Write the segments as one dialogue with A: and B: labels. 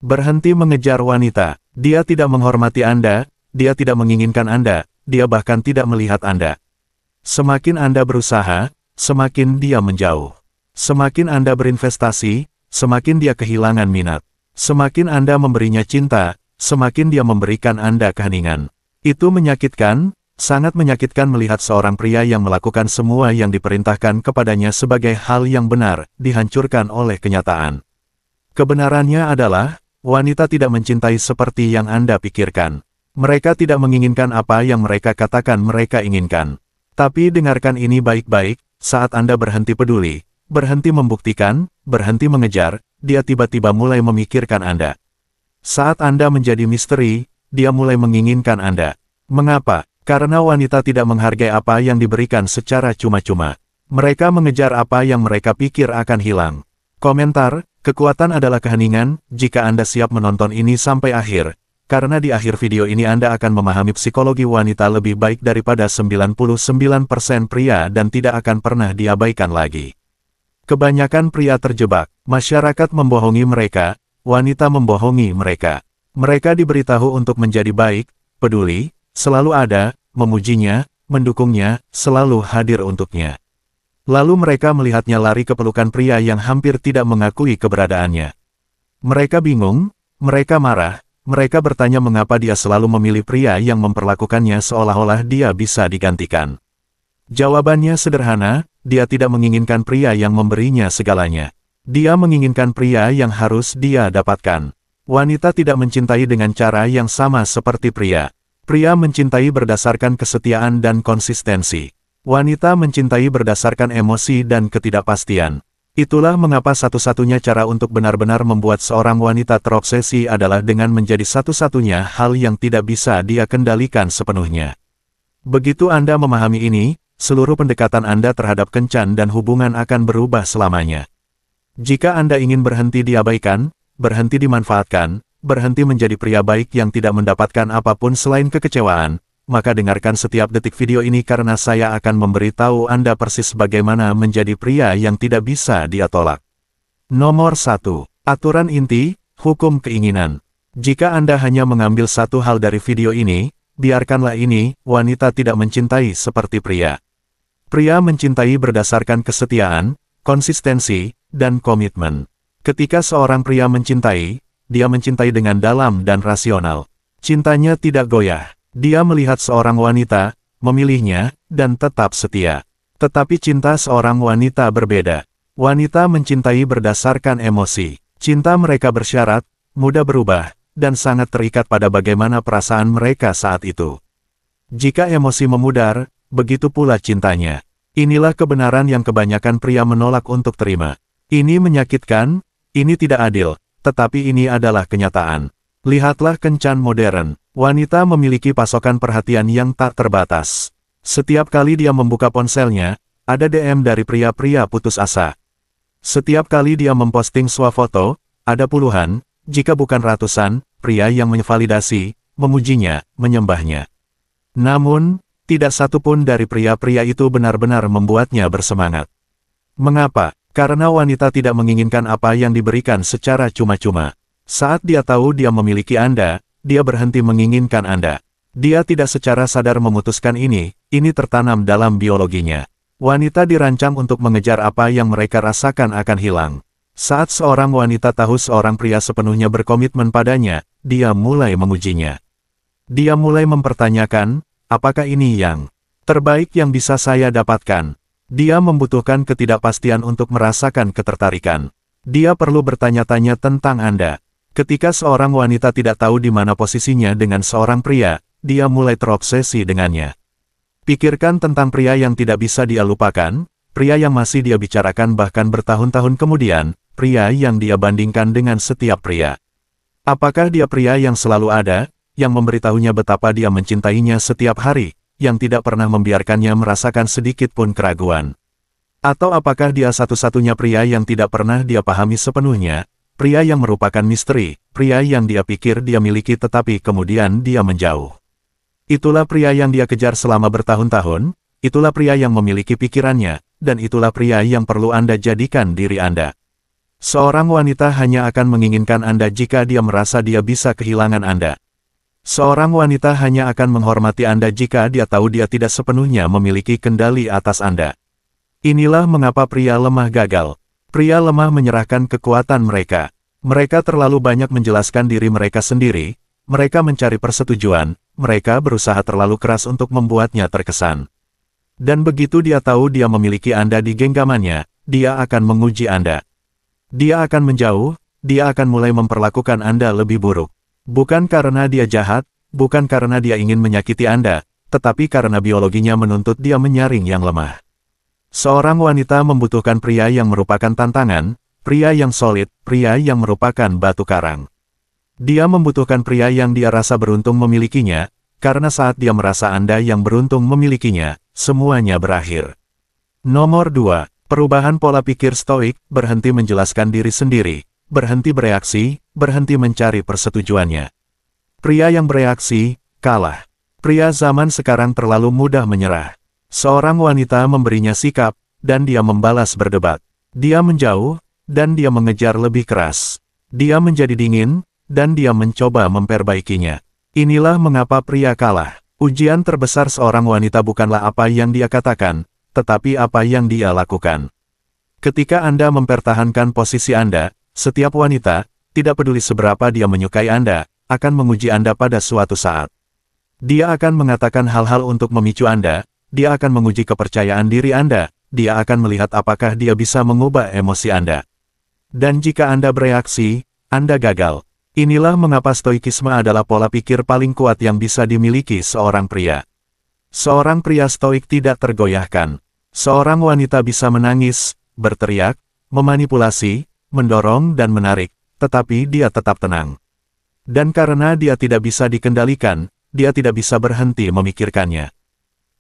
A: Berhenti mengejar wanita. Dia tidak menghormati Anda, dia tidak menginginkan Anda, dia bahkan tidak melihat Anda. Semakin Anda berusaha, semakin dia menjauh. Semakin Anda berinvestasi, semakin dia kehilangan minat. Semakin Anda memberinya cinta, semakin dia memberikan Anda keheningan. Itu menyakitkan, sangat menyakitkan melihat seorang pria yang melakukan semua yang diperintahkan kepadanya sebagai hal yang benar, dihancurkan oleh kenyataan. Kebenarannya adalah, wanita tidak mencintai seperti yang Anda pikirkan. Mereka tidak menginginkan apa yang mereka katakan mereka inginkan. Tapi dengarkan ini baik-baik, saat Anda berhenti peduli, berhenti membuktikan, berhenti mengejar, dia tiba-tiba mulai memikirkan Anda. Saat Anda menjadi misteri, dia mulai menginginkan Anda. Mengapa? Karena wanita tidak menghargai apa yang diberikan secara cuma-cuma. Mereka mengejar apa yang mereka pikir akan hilang. Komentar, kekuatan adalah keheningan. Jika Anda siap menonton ini sampai akhir, karena di akhir video ini Anda akan memahami psikologi wanita lebih baik daripada 99% pria dan tidak akan pernah diabaikan lagi. Kebanyakan pria terjebak, masyarakat membohongi mereka, wanita membohongi mereka. Mereka diberitahu untuk menjadi baik, peduli, selalu ada, memujinya, mendukungnya, selalu hadir untuknya. Lalu mereka melihatnya lari ke pelukan pria yang hampir tidak mengakui keberadaannya. Mereka bingung, mereka marah, mereka bertanya mengapa dia selalu memilih pria yang memperlakukannya seolah-olah dia bisa digantikan. Jawabannya sederhana, dia tidak menginginkan pria yang memberinya segalanya. Dia menginginkan pria yang harus dia dapatkan. Wanita tidak mencintai dengan cara yang sama seperti pria. Pria mencintai berdasarkan kesetiaan dan konsistensi. Wanita mencintai berdasarkan emosi dan ketidakpastian. Itulah mengapa satu-satunya cara untuk benar-benar membuat seorang wanita terobsesi adalah dengan menjadi satu-satunya hal yang tidak bisa dia kendalikan sepenuhnya. Begitu Anda memahami ini, seluruh pendekatan Anda terhadap kencan dan hubungan akan berubah selamanya. Jika Anda ingin berhenti diabaikan, berhenti dimanfaatkan, berhenti menjadi pria baik yang tidak mendapatkan apapun selain kekecewaan, maka dengarkan setiap detik video ini karena saya akan memberitahu Anda persis bagaimana menjadi pria yang tidak bisa dia tolak. Nomor 1. Aturan inti, hukum keinginan. Jika Anda hanya mengambil satu hal dari video ini, biarkanlah ini, wanita tidak mencintai seperti pria. Pria mencintai berdasarkan kesetiaan, konsistensi, dan komitmen. Ketika seorang pria mencintai, dia mencintai dengan dalam dan rasional. Cintanya tidak goyah. Dia melihat seorang wanita, memilihnya, dan tetap setia. Tetapi cinta seorang wanita berbeda. Wanita mencintai berdasarkan emosi. Cinta mereka bersyarat, mudah berubah, dan sangat terikat pada bagaimana perasaan mereka saat itu. Jika emosi memudar, begitu pula cintanya. Inilah kebenaran yang kebanyakan pria menolak untuk terima. Ini menyakitkan, ini tidak adil, tetapi ini adalah kenyataan. Lihatlah kencan modern. Wanita memiliki pasokan perhatian yang tak terbatas. Setiap kali dia membuka ponselnya, ada DM dari pria-pria putus asa. Setiap kali dia memposting swafoto, ada puluhan, jika bukan ratusan, pria yang menvalidasi, memujinya, menyembahnya. Namun, tidak satu pun dari pria-pria itu benar-benar membuatnya bersemangat. Mengapa? Karena wanita tidak menginginkan apa yang diberikan secara cuma-cuma. Saat dia tahu dia memiliki Anda, dia berhenti menginginkan Anda. Dia tidak secara sadar memutuskan ini tertanam dalam biologinya. Wanita dirancang untuk mengejar apa yang mereka rasakan akan hilang. Saat seorang wanita tahu seorang pria sepenuhnya berkomitmen padanya, dia mulai memujinya. Dia mulai mempertanyakan, apakah ini yang terbaik yang bisa saya dapatkan? Dia membutuhkan ketidakpastian untuk merasakan ketertarikan. Dia perlu bertanya-tanya tentang Anda. Ketika seorang wanita tidak tahu di mana posisinya dengan seorang pria, dia mulai terobsesi dengannya. Pikirkan tentang pria yang tidak bisa dia lupakan, pria yang masih dia bicarakan bahkan bertahun-tahun kemudian, pria yang dia bandingkan dengan setiap pria. Apakah dia pria yang selalu ada, yang memberitahunya betapa dia mencintainya setiap hari, yang tidak pernah membiarkannya merasakan sedikit pun keraguan? Atau apakah dia satu-satunya pria yang tidak pernah dia pahami sepenuhnya? Pria yang merupakan misteri, pria yang dia pikir dia miliki tetapi kemudian dia menjauh. Itulah pria yang dia kejar selama bertahun-tahun, itulah pria yang memiliki pikirannya, dan itulah pria yang perlu Anda jadikan diri Anda. Seorang wanita hanya akan menginginkan Anda jika dia merasa dia bisa kehilangan Anda. Seorang wanita hanya akan menghormati Anda jika dia tahu dia tidak sepenuhnya memiliki kendali atas Anda. Inilah mengapa pria lemah gagal. Pria lemah menyerahkan kekuatan mereka. Mereka terlalu banyak menjelaskan diri mereka sendiri, mereka mencari persetujuan, mereka berusaha terlalu keras untuk membuatnya terkesan. Dan begitu dia tahu dia memiliki Anda di genggamannya, dia akan menguji Anda. Dia akan menjauh, dia akan mulai memperlakukan Anda lebih buruk. Bukan karena dia jahat, bukan karena dia ingin menyakiti Anda, tetapi karena biologinya menuntut dia menyaring yang lemah. Seorang wanita membutuhkan pria yang merupakan tantangan, pria yang solid, pria yang merupakan batu karang. Dia membutuhkan pria yang dia rasa beruntung memilikinya, karena saat dia merasa Anda yang beruntung memilikinya, semuanya berakhir. Nomor 2. Perubahan pola pikir stoik, berhenti menjelaskan diri sendiri, berhenti bereaksi, berhenti mencari persetujuannya. Pria yang bereaksi, kalah. Pria zaman sekarang terlalu mudah menyerah. Seorang wanita memberinya sikap, dan dia membalas berdebat. Dia menjauh, dan dia mengejar lebih keras. Dia menjadi dingin, dan dia mencoba memperbaikinya. Inilah mengapa pria kalah. Ujian terbesar seorang wanita bukanlah apa yang dia katakan, tetapi apa yang dia lakukan. Ketika Anda mempertahankan posisi Anda, setiap wanita, tidak peduli seberapa dia menyukai Anda, akan menguji Anda pada suatu saat. Dia akan mengatakan hal-hal untuk memicu Anda, dia akan menguji kepercayaan diri Anda, dia akan melihat apakah dia bisa mengubah emosi Anda. Dan jika Anda bereaksi, Anda gagal. Inilah mengapa stoikisme adalah pola pikir paling kuat yang bisa dimiliki seorang pria. Seorang pria stoik tidak tergoyahkan. Seorang wanita bisa menangis, berteriak, memanipulasi, mendorong dan menarik, tetapi dia tetap tenang. Dan karena dia tidak bisa dikendalikan, dia tidak bisa berhenti memikirkannya.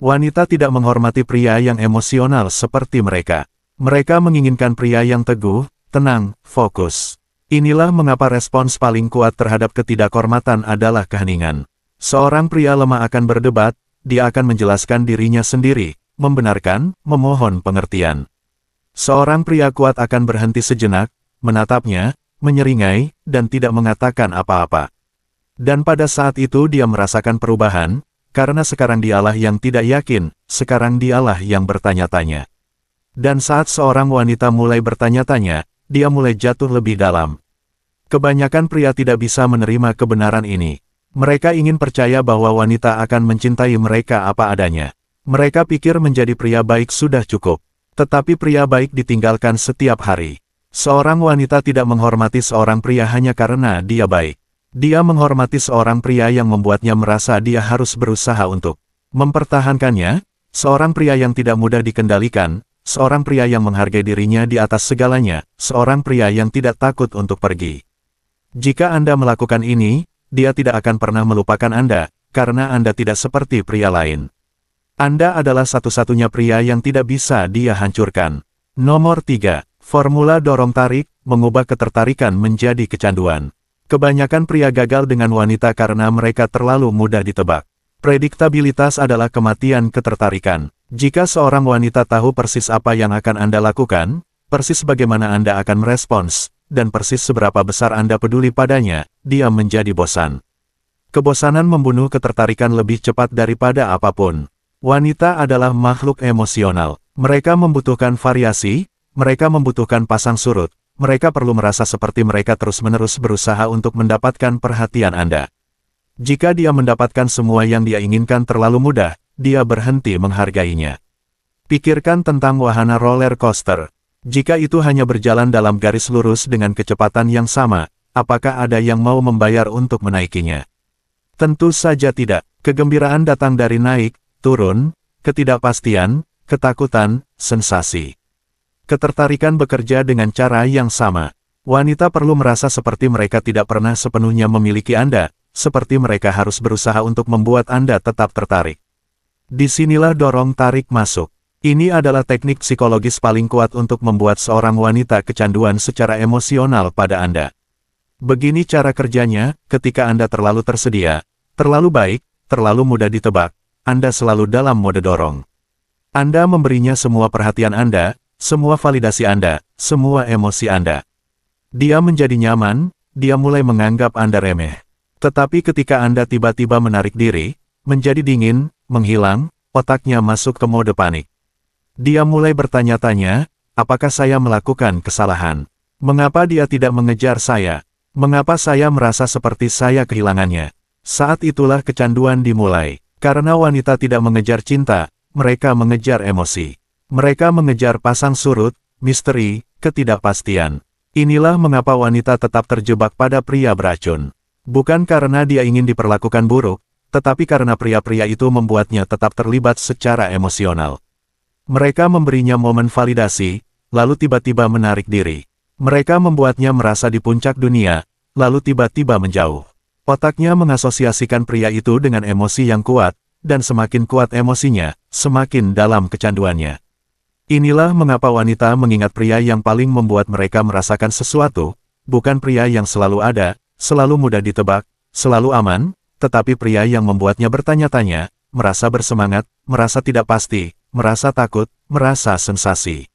A: Wanita tidak menghormati pria yang emosional seperti mereka. Mereka menginginkan pria yang teguh, tenang, fokus. Inilah mengapa respons paling kuat terhadap ketidakhormatan adalah keheningan. Seorang pria lemah akan berdebat, dia akan menjelaskan dirinya sendiri, membenarkan, memohon pengertian. Seorang pria kuat akan berhenti sejenak, menatapnya, menyeringai, dan tidak mengatakan apa-apa. Dan pada saat itu dia merasakan perubahan, karena sekarang dialah yang tidak yakin, sekarang dialah yang bertanya-tanya. Dan saat seorang wanita mulai bertanya-tanya, dia mulai jatuh lebih dalam. Kebanyakan pria tidak bisa menerima kebenaran ini. Mereka ingin percaya bahwa wanita akan mencintai mereka apa adanya. Mereka pikir menjadi pria baik sudah cukup. Tetapi pria baik ditinggalkan setiap hari. Seorang wanita tidak menghormati seorang pria hanya karena dia baik. Dia menghormati seorang pria yang membuatnya merasa dia harus berusaha untuk mempertahankannya, seorang pria yang tidak mudah dikendalikan, seorang pria yang menghargai dirinya di atas segalanya, seorang pria yang tidak takut untuk pergi. Jika Anda melakukan ini, dia tidak akan pernah melupakan Anda, karena Anda tidak seperti pria lain. Anda adalah satu-satunya pria yang tidak bisa dia hancurkan. Nomor 3. Formula dorong-tarik, mengubah ketertarikan menjadi kecanduan. Kebanyakan pria gagal dengan wanita karena mereka terlalu mudah ditebak. Prediktabilitas adalah kematian ketertarikan. Jika seorang wanita tahu persis apa yang akan Anda lakukan, persis bagaimana Anda akan merespons, dan persis seberapa besar Anda peduli padanya, dia menjadi bosan. Kebosanan membunuh ketertarikan lebih cepat daripada apapun. Wanita adalah makhluk emosional. Mereka membutuhkan variasi, mereka membutuhkan pasang surut, mereka perlu merasa seperti mereka terus-menerus berusaha untuk mendapatkan perhatian Anda. Jika dia mendapatkan semua yang dia inginkan terlalu mudah, dia berhenti menghargainya. Pikirkan tentang wahana roller coaster. Jika itu hanya berjalan dalam garis lurus dengan kecepatan yang sama, apakah ada yang mau membayar untuk menaikinya? Tentu saja tidak. Kegembiraan datang dari naik, turun, ketidakpastian, ketakutan, sensasi. Ketertarikan bekerja dengan cara yang sama. Wanita perlu merasa seperti mereka tidak pernah sepenuhnya memiliki Anda, seperti mereka harus berusaha untuk membuat Anda tetap tertarik. Disinilah dorong-tarik masuk. Ini adalah teknik psikologis paling kuat untuk membuat seorang wanita kecanduan secara emosional pada Anda. Begini cara kerjanya, ketika Anda terlalu tersedia, terlalu baik, terlalu mudah ditebak, Anda selalu dalam mode dorong. Anda memberinya semua perhatian Anda, semua validasi Anda, semua emosi Anda. Dia menjadi nyaman, dia mulai menganggap Anda remeh. Tetapi ketika Anda tiba-tiba menarik diri, menjadi dingin, menghilang, otaknya masuk ke mode panik. Dia mulai bertanya-tanya, apakah saya melakukan kesalahan? Mengapa dia tidak mengejar saya? Mengapa saya merasa seperti saya kehilangannya? Saat itulah kecanduan dimulai. Karena wanita tidak mengejar cinta, mereka mengejar emosi. Mereka mengejar pasang surut, misteri, ketidakpastian. Inilah mengapa wanita tetap terjebak pada pria beracun. Bukan karena dia ingin diperlakukan buruk, tetapi karena pria-pria itu membuatnya tetap terlibat secara emosional. Mereka memberinya momen validasi, lalu tiba-tiba menarik diri. Mereka membuatnya merasa di puncak dunia, lalu tiba-tiba menjauh. Otaknya mengasosiasikan pria itu dengan emosi yang kuat, dan semakin kuat emosinya, semakin dalam kecanduannya. Inilah mengapa wanita mengingat pria yang paling membuat mereka merasakan sesuatu, bukan pria yang selalu ada, selalu mudah ditebak, selalu aman, tetapi pria yang membuatnya bertanya-tanya, merasa bersemangat, merasa tidak pasti, merasa takut, merasa sensasi.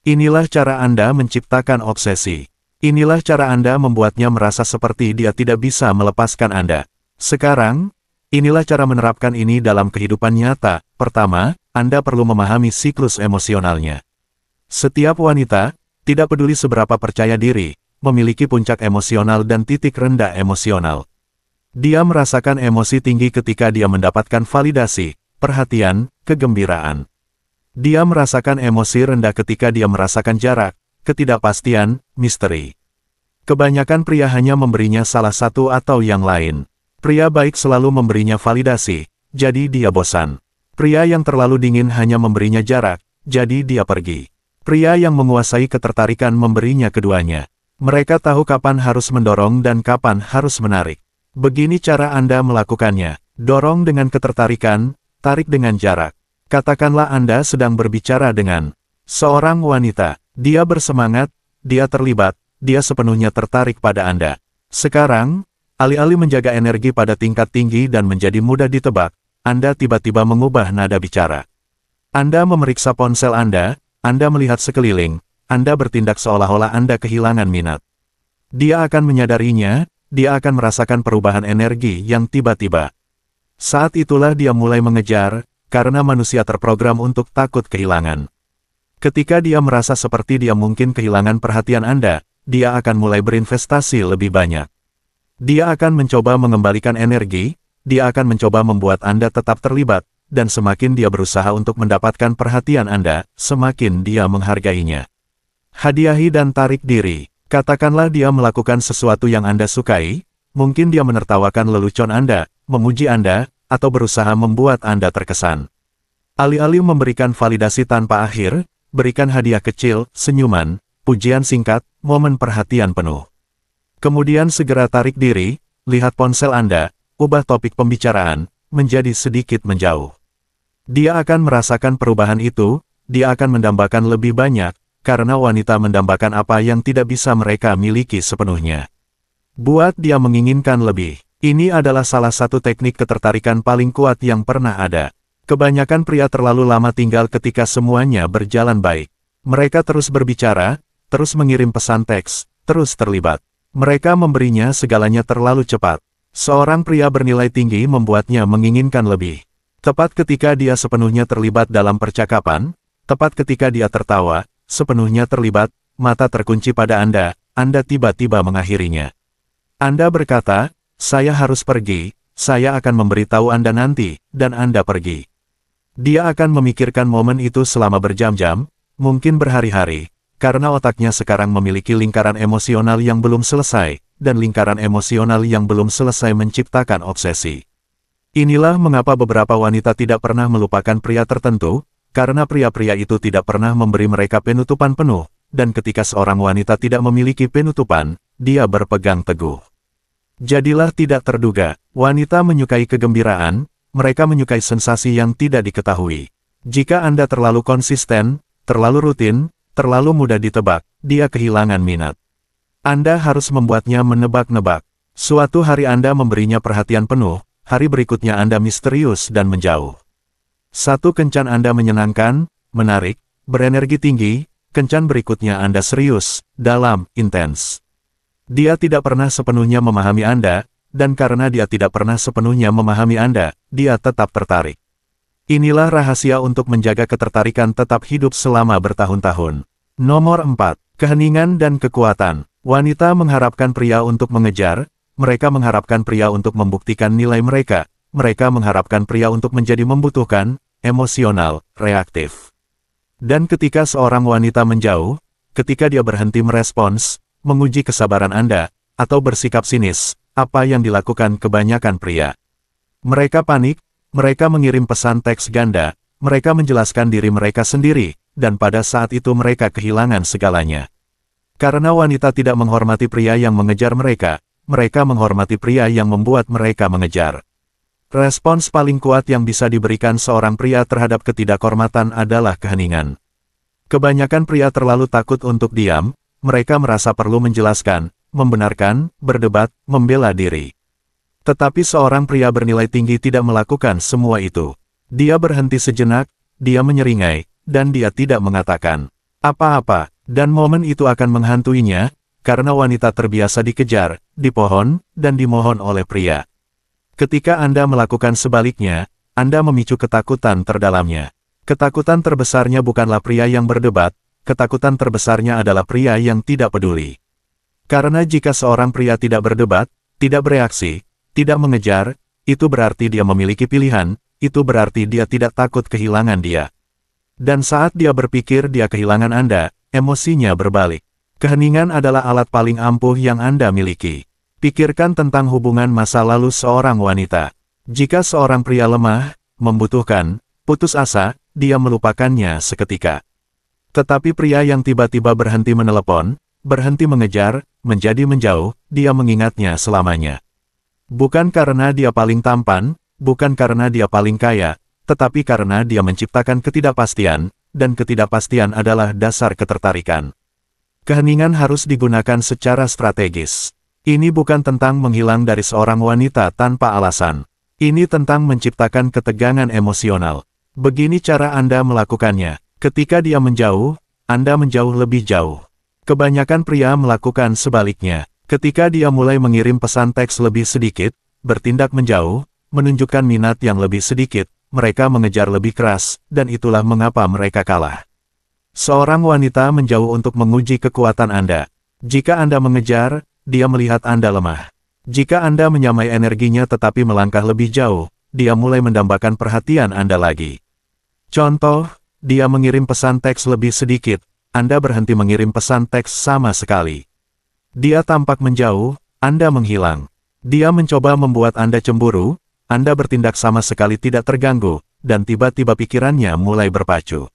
A: Inilah cara Anda menciptakan obsesi. Inilah cara Anda membuatnya merasa seperti dia tidak bisa melepaskan Anda. Sekarang, inilah cara menerapkan ini dalam kehidupan nyata. Pertama, Anda perlu memahami siklus emosionalnya. Setiap wanita, tidak peduli seberapa percaya diri, memiliki puncak emosional dan titik rendah emosional. Dia merasakan emosi tinggi ketika dia mendapatkan validasi, perhatian, kegembiraan. Dia merasakan emosi rendah ketika dia merasakan jarak, ketidakpastian, misteri. Kebanyakan pria hanya memberinya salah satu atau yang lain. Pria baik selalu memberinya validasi, jadi dia bosan. Pria yang terlalu dingin hanya memberinya jarak, jadi dia pergi. Pria yang menguasai ketertarikan memberinya keduanya. Mereka tahu kapan harus mendorong dan kapan harus menarik. Begini cara Anda melakukannya. Dorong dengan ketertarikan, tarik dengan jarak. Katakanlah Anda sedang berbicara dengan seorang wanita. Dia bersemangat, dia terlibat, dia sepenuhnya tertarik pada Anda. Sekarang, alih-alih menjaga energi pada tingkat tinggi dan menjadi mudah ditebak, Anda tiba-tiba mengubah nada bicara. Anda memeriksa ponsel Anda melihat sekeliling, Anda bertindak seolah-olah Anda kehilangan minat. Dia akan menyadarinya, dia akan merasakan perubahan energi yang tiba-tiba. Saat itulah dia mulai mengejar, karena manusia terprogram untuk takut kehilangan. Ketika dia merasa seperti dia mungkin kehilangan perhatian Anda, dia akan mulai berinvestasi lebih banyak. Dia akan mencoba mengembalikan energi, dia akan mencoba membuat Anda tetap terlibat, dan semakin dia berusaha untuk mendapatkan perhatian Anda, semakin dia menghargainya. Hadiahi dan tarik diri. Katakanlah dia melakukan sesuatu yang Anda sukai, mungkin dia menertawakan lelucon Anda, memuji Anda, atau berusaha membuat Anda terkesan. Alih-alih memberikan validasi tanpa akhir, berikan hadiah kecil, senyuman, pujian singkat, momen perhatian penuh. Kemudian segera tarik diri, lihat ponsel Anda, ubah topik pembicaraan, menjadi sedikit menjauh. Dia akan merasakan perubahan itu, dia akan mendambakan lebih banyak, karena wanita mendambakan apa yang tidak bisa mereka miliki sepenuhnya. Buat dia menginginkan lebih. Ini adalah salah satu teknik ketertarikan paling kuat yang pernah ada. Kebanyakan pria terlalu lama tinggal ketika semuanya berjalan baik. Mereka terus berbicara, terus mengirim pesan teks, terus terlibat. Mereka memberinya segalanya terlalu cepat. Seorang pria bernilai tinggi membuatnya menginginkan lebih. Tepat ketika dia sepenuhnya terlibat dalam percakapan, tepat ketika dia tertawa, sepenuhnya terlibat, mata terkunci pada Anda tiba-tiba mengakhirinya. Anda berkata, saya harus pergi, saya akan memberitahu Anda nanti, dan Anda pergi. Dia akan memikirkan momen itu selama berjam-jam, mungkin berhari-hari, karena otaknya sekarang memiliki lingkaran emosional yang belum selesai, dan lingkaran emosional yang belum selesai menciptakan obsesi. Inilah mengapa beberapa wanita tidak pernah melupakan pria tertentu, karena pria-pria itu tidak pernah memberi mereka penutupan penuh, dan ketika seorang wanita tidak memiliki penutupan, dia berpegang teguh. Jadilah tidak terduga, wanita menyukai kegembiraan, mereka menyukai sensasi yang tidak diketahui. Jika Anda terlalu konsisten, terlalu rutin, terlalu mudah ditebak, dia kehilangan minat. Anda harus membuatnya menebak-nebak. Suatu hari Anda memberinya perhatian penuh, hari berikutnya Anda misterius dan menjauh. Satu kencan Anda menyenangkan, menarik, berenergi tinggi, kencan berikutnya Anda serius, dalam, intens. Dia tidak pernah sepenuhnya memahami Anda, dan karena dia tidak pernah sepenuhnya memahami Anda, dia tetap tertarik. Inilah rahasia untuk menjaga ketertarikan tetap hidup selama bertahun-tahun. Nomor 4. Keheningan dan kekuatan. Wanita mengharapkan pria untuk mengejar, mereka mengharapkan pria untuk membuktikan nilai mereka, mereka mengharapkan pria untuk menjadi membutuhkan, emosional, reaktif. Dan ketika seorang wanita menjauh, ketika dia berhenti merespons, menguji kesabaran Anda, atau bersikap sinis, apa yang dilakukan kebanyakan pria? Mereka panik, mereka mengirim pesan teks ganda, mereka menjelaskan diri mereka sendiri, dan pada saat itu mereka kehilangan segalanya. Karena wanita tidak menghormati pria yang mengejar mereka, mereka menghormati pria yang membuat mereka mengejar. Respons paling kuat yang bisa diberikan seorang pria terhadap ketidakhormatan adalah keheningan. Kebanyakan pria terlalu takut untuk diam, mereka merasa perlu menjelaskan, membenarkan, berdebat, membela diri. Tetapi seorang pria bernilai tinggi tidak melakukan semua itu. Dia berhenti sejenak, dia menyeringai, dan dia tidak mengatakan apa-apa, dan momen itu akan menghantuinya, karena wanita terbiasa dikejar, dipohon, dan dimohon oleh pria. Ketika Anda melakukan sebaliknya, Anda memicu ketakutan terdalamnya. Ketakutan terbesarnya bukanlah pria yang berdebat, ketakutan terbesarnya adalah pria yang tidak peduli. Karena jika seorang pria tidak berdebat, tidak bereaksi, tidak mengejar, itu berarti dia memiliki pilihan, itu berarti dia tidak takut kehilangan dia. Dan saat dia berpikir dia kehilangan Anda, emosinya berbalik. Keheningan adalah alat paling ampuh yang Anda miliki. Pikirkan tentang hubungan masa lalu seorang wanita. Jika seorang pria lemah, membutuhkan, putus asa, dia melupakannya seketika. Tetapi pria yang tiba-tiba berhenti menelepon, berhenti mengejar, menjadi menjauh, dia mengingatnya selamanya. Bukan karena dia paling tampan, bukan karena dia paling kaya, tetapi karena dia menciptakan ketidakpastian, dan ketidakpastian adalah dasar ketertarikan. Keheningan harus digunakan secara strategis. Ini bukan tentang menghilang dari seorang wanita tanpa alasan. Ini tentang menciptakan ketegangan emosional. Begini cara Anda melakukannya. Ketika dia menjauh, Anda menjauh lebih jauh. Kebanyakan pria melakukan sebaliknya. Ketika dia mulai mengirim pesan teks lebih sedikit, bertindak menjauh, menunjukkan minat yang lebih sedikit, mereka mengejar lebih keras, dan itulah mengapa mereka kalah. Seorang wanita menjauh untuk menguji kekuatan Anda. Jika Anda mengejar, dia melihat Anda lemah. Jika Anda menyamai energinya tetapi melangkah lebih jauh, dia mulai mendambakan perhatian Anda lagi. Contoh, dia mengirim pesan teks lebih sedikit, Anda berhenti mengirim pesan teks sama sekali. Dia tampak menjauh, Anda menghilang. Dia mencoba membuat Anda cemburu, Anda bertindak sama sekali tidak terganggu, dan tiba-tiba pikirannya mulai berpacu.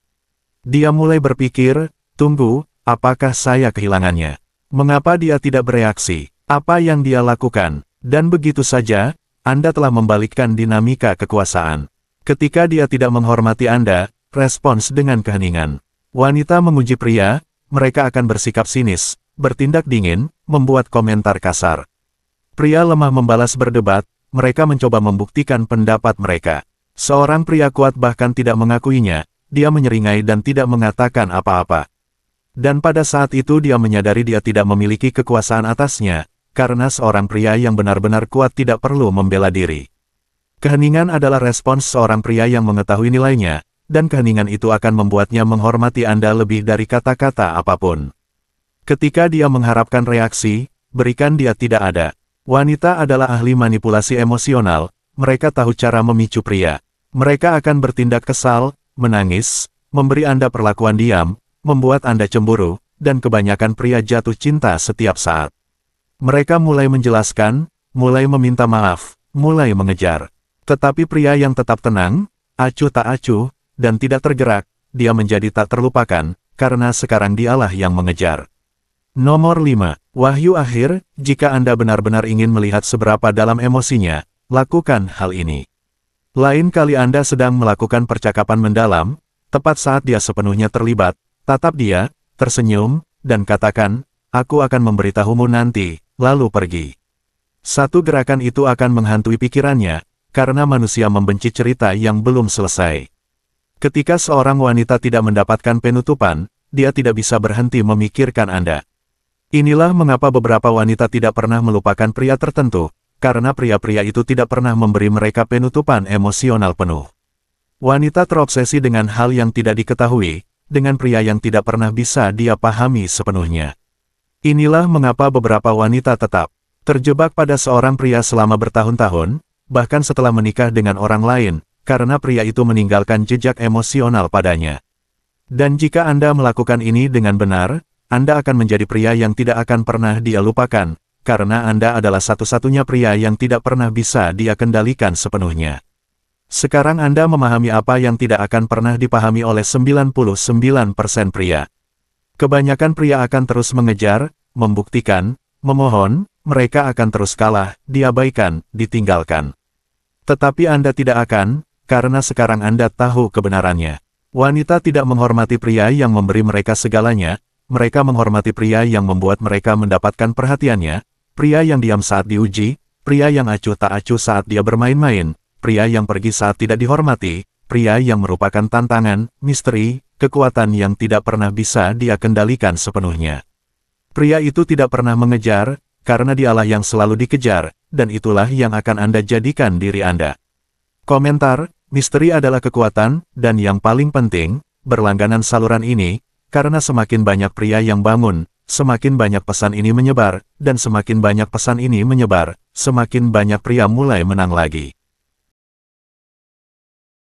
A: Dia mulai berpikir, tunggu, apakah saya kehilangannya? Mengapa dia tidak bereaksi? Apa yang dia lakukan? Dan begitu saja, Anda telah membalikkan dinamika kekuasaan. Ketika dia tidak menghormati Anda, respons dengan keheningan. Wanita menguji pria, mereka akan bersikap sinis, bertindak dingin, membuat komentar kasar. Pria lemah membalas berdebat, mereka mencoba membuktikan pendapat mereka. Seorang pria kuat bahkan tidak mengakuinya, dia menyeringai dan tidak mengatakan apa-apa. Dan pada saat itu dia menyadari dia tidak memiliki kekuasaan atasnya, karena seorang pria yang benar-benar kuat tidak perlu membela diri. Keheningan adalah respons seorang pria yang mengetahui nilainya, dan keheningan itu akan membuatnya menghormati Anda lebih dari kata-kata apapun. Ketika dia mengharapkan reaksi, berikan dia tidak ada. Wanita adalah ahli manipulasi emosional, mereka tahu cara memicu pria. Mereka akan bertindak kesal, menangis, memberi Anda perlakuan diam, membuat Anda cemburu, dan kebanyakan pria jatuh cinta setiap saat. Mereka mulai menjelaskan, mulai meminta maaf, mulai mengejar. Tetapi pria yang tetap tenang, acuh tak acuh, dan tidak tergerak, dia menjadi tak terlupakan, karena sekarang dialah yang mengejar. Nomor 5. Wahyu akhir, jika Anda benar-benar ingin melihat seberapa dalam emosinya, lakukan hal ini. Lain kali Anda sedang melakukan percakapan mendalam, tepat saat dia sepenuhnya terlibat, tatap dia, tersenyum, dan katakan, aku akan memberitahumu nanti, lalu pergi. Satu gerakan itu akan menghantui pikirannya, karena manusia membenci cerita yang belum selesai. Ketika seorang wanita tidak mendapatkan penutupan, dia tidak bisa berhenti memikirkan Anda. Inilah mengapa beberapa wanita tidak pernah melupakan pria tertentu, karena pria-pria itu tidak pernah memberi mereka penutupan emosional penuh. Wanita terobsesi dengan hal yang tidak diketahui, dengan pria yang tidak pernah bisa dia pahami sepenuhnya. Inilah mengapa beberapa wanita tetap terjebak pada seorang pria selama bertahun-tahun, bahkan setelah menikah dengan orang lain, karena pria itu meninggalkan jejak emosional padanya. Dan jika Anda melakukan ini dengan benar, Anda akan menjadi pria yang tidak akan pernah dia lupakan, karena Anda adalah satu-satunya pria yang tidak pernah bisa dia kendalikan sepenuhnya. Sekarang Anda memahami apa yang tidak akan pernah dipahami oleh 99% pria. Kebanyakan pria akan terus mengejar, membuktikan, memohon, mereka akan terus kalah, diabaikan, ditinggalkan. Tetapi Anda tidak akan, karena sekarang Anda tahu kebenarannya. Wanita tidak menghormati pria yang memberi mereka segalanya, mereka menghormati pria yang membuat mereka mendapatkan perhatiannya, pria yang diam saat diuji, pria yang acuh tak acuh saat dia bermain-main, pria yang pergi saat tidak dihormati, pria yang merupakan tantangan, misteri, kekuatan yang tidak pernah bisa dia kendalikan sepenuhnya. Pria itu tidak pernah mengejar, karena dialah yang selalu dikejar, dan itulah yang akan Anda jadikan diri Anda. Komentar, misteri adalah kekuatan, dan yang paling penting, berlangganan saluran ini, karena semakin banyak pria yang bangun, semakin banyak pesan ini menyebar, dan semakin banyak pesan ini menyebar, semakin banyak pria mulai menang lagi.